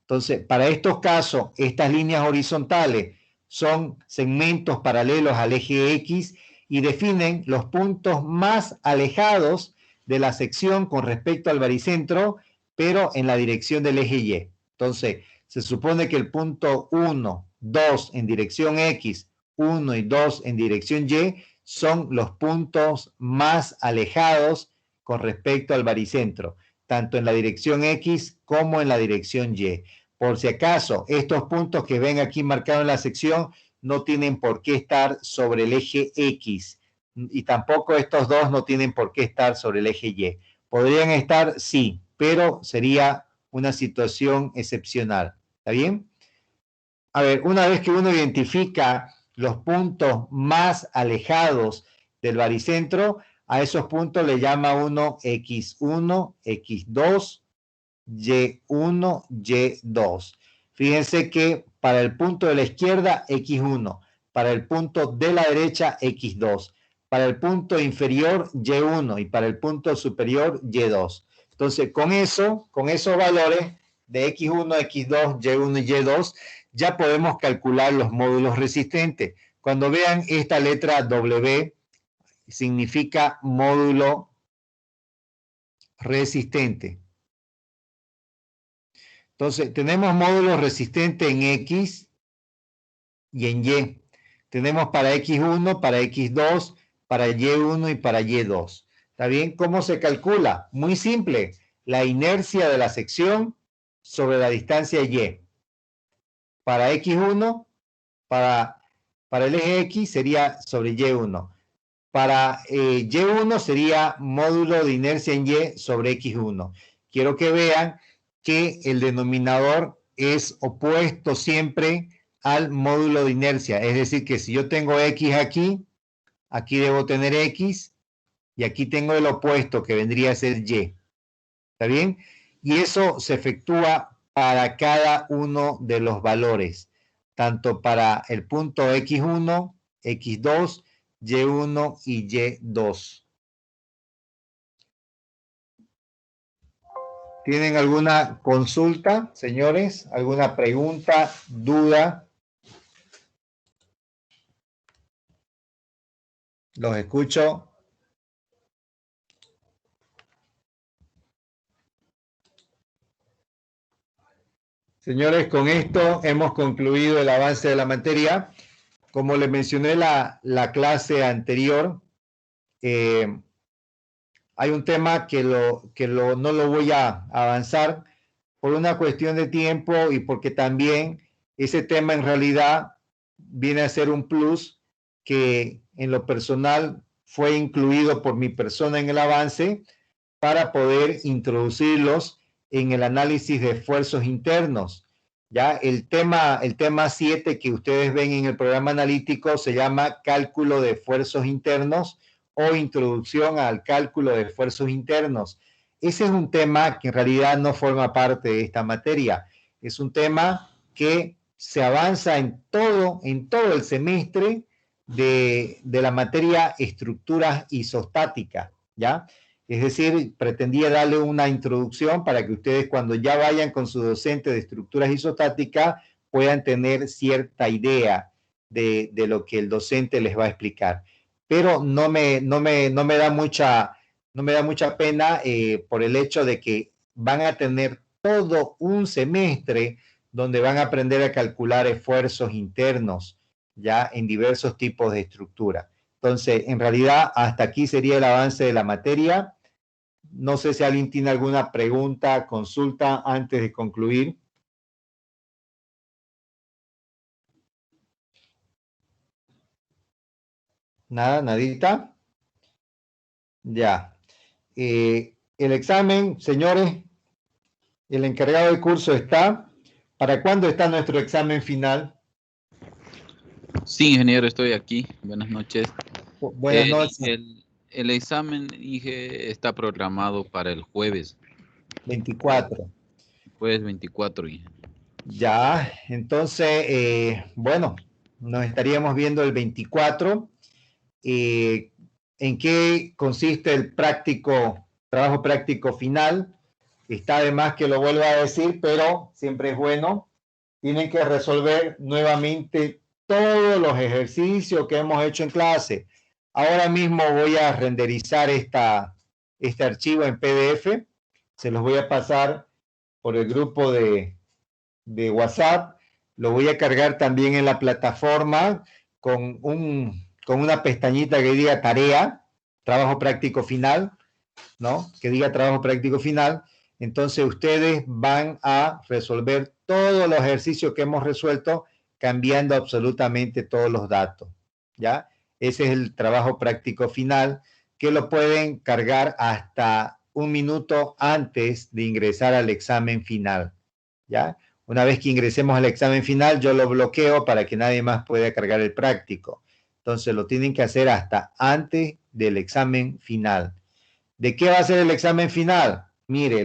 Entonces, para estos casos, estas líneas horizontales son segmentos paralelos al eje X y definen los puntos más alejados de la sección con respecto al baricentro, pero en la dirección del eje Y. Entonces, se supone que el punto 1, 2 en dirección X, 1 y 2 en dirección Y, son los puntos más alejados con respecto al baricentro, tanto en la dirección X como en la dirección Y. Por si acaso, estos puntos que ven aquí marcados en la sección no tienen por qué estar sobre el eje X, y tampoco estos dos no tienen por qué estar sobre el eje Y. ¿Podrían estar? Sí, pero sería una situación excepcional. ¿Está bien? A ver, una vez que uno identifica los puntos más alejados del baricentro, a esos puntos le llama uno X1, X2, Y1, Y2. Fíjense que para el punto de la izquierda, X1. Para el punto de la derecha, X2. Para el punto inferior, Y1. Y para el punto superior, Y2. Entonces, con esos valores de X1, X2, Y1 y Y2, ya podemos calcular los módulos resistentes. Cuando vean esta letra W, significa módulo resistente. Entonces, tenemos módulos resistentes en X y en Y. Tenemos para X1, para X2, para Y1 y para Y2. ¿Está bien? ¿Cómo se calcula? Muy simple. La inercia de la sección sobre la distancia Y. Para X1, para el eje X sería sobre Y1. Para Y1 sería módulo de inercia en Y sobre X1. Quiero que vean que el denominador es opuesto siempre al módulo de inercia. Es decir, que si yo tengo X aquí, aquí debo tener X, y aquí tengo el opuesto que vendría a ser Y. ¿Está bien? Y eso se efectúa para cada uno de los valores, tanto para el punto X1, X2, Y1 y Y2. ¿Tienen alguna consulta, señores? ¿Alguna pregunta, duda? Los escucho. Señores, con esto hemos concluido el avance de la materia. Como les mencioné la clase anterior, hay un tema que no lo voy a avanzar por una cuestión de tiempo y porque también ese tema en realidad viene a ser un plus que en lo personal fue incluido por mi persona en el avance para poder introducirlos en el análisis de esfuerzos internos. Ya el tema 7 que ustedes ven en el programa analítico se llama cálculo de esfuerzos internos o introducción al cálculo de esfuerzos internos. Ese es un tema que en realidad no forma parte de esta materia. Es un tema que se avanza en todo el semestre de la materia estructuras isostáticas, ¿ya? Es decir, pretendía darle una introducción para que ustedes cuando ya vayan con su docente de estructuras isostáticas puedan tener cierta idea de lo que el docente les va a explicar. Pero no me da mucha pena por el hecho de que van a tener todo un semestre donde van a aprender a calcular esfuerzos internos ya en diversos tipos de estructura. Entonces, en realidad, hasta aquí sería el avance de la materia. No sé si alguien tiene alguna pregunta, consulta antes de concluir. Nada, nadita. Ya. El examen, señores, el encargado del curso está. ¿Para cuándo está nuestro examen final? Sí, ingeniero, estoy aquí. Buenas noches. Buenas noches. El examen, Inge, está programado para el jueves. 24. Jueves 24, Inge. Ya, entonces, bueno, nos estaríamos viendo el 24. ¿En qué consiste el trabajo práctico final? Está de más que lo vuelva a decir, pero siempre es bueno. Tienen que resolver nuevamente todos los ejercicios que hemos hecho en clase. Ahora mismo voy a renderizar este archivo en PDF. Se los voy a pasar por el grupo de WhatsApp. Lo voy a cargar también en la plataforma con una pestañita que diga tarea, trabajo práctico final, ¿no? Que diga trabajo práctico final. Entonces ustedes van a resolver todos los ejercicios que hemos resuelto cambiando absolutamente todos los datos, ¿ya? Ese es el trabajo práctico final que lo pueden cargar hasta 1 minuto antes de ingresar al examen final, ¿ya? Una vez que ingresemos al examen final, yo lo bloqueo para que nadie más pueda cargar el práctico. Entonces, lo tienen que hacer hasta antes del examen final. ¿De qué va a ser el examen final? Mire,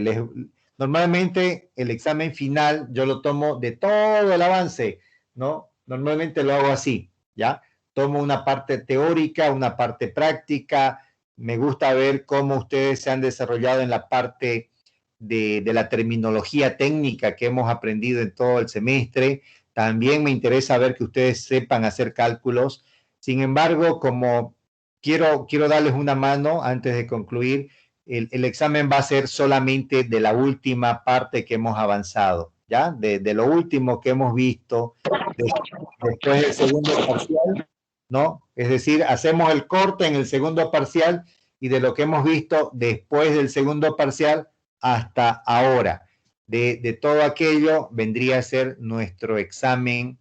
normalmente el examen final yo lo tomo de todo el avance, ¿no? Normalmente lo hago así, ¿ya? Tomo una parte teórica, una parte práctica. Me gusta ver cómo ustedes se han desarrollado en la parte de la terminología técnica que hemos aprendido en todo el semestre. También me interesa ver que ustedes sepan hacer cálculos. Sin embargo, como quiero darles una mano antes de concluir, el examen va a ser solamente de la última parte que hemos avanzado, ¿ya? De lo último que hemos visto después del segundo parcial, ¿no? Es decir, hacemos el corte en el segundo parcial y de lo que hemos visto después del segundo parcial hasta ahora. De todo aquello vendría a ser nuestro examen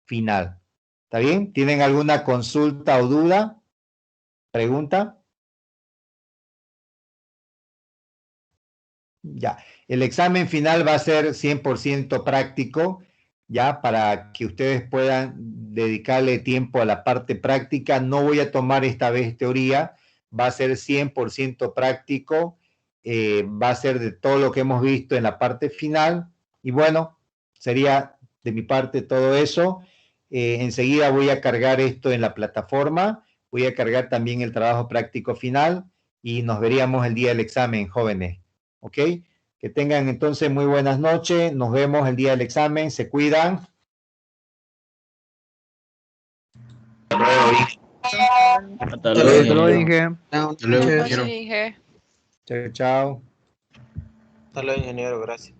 final. ¿Está bien? ¿Tienen alguna consulta o duda? ¿Pregunta? Ya. El examen final va a ser 100% práctico, ya, para que ustedes puedan dedicarle tiempo a la parte práctica. No voy a tomar esta vez teoría, va a ser 100% práctico, va a ser de todo lo que hemos visto en la parte final. Y bueno, sería de mi parte todo eso. Enseguida voy a cargar esto en la plataforma, voy a cargar también el trabajo práctico final y nos veríamos el día del examen, jóvenes. ¿Ok? Que tengan entonces muy buenas noches. Nos vemos el día del examen. Se cuidan. Hasta luego, Inge. Buenas noches, Inge. Chao, chao. Hasta luego, ingeniero. Gracias.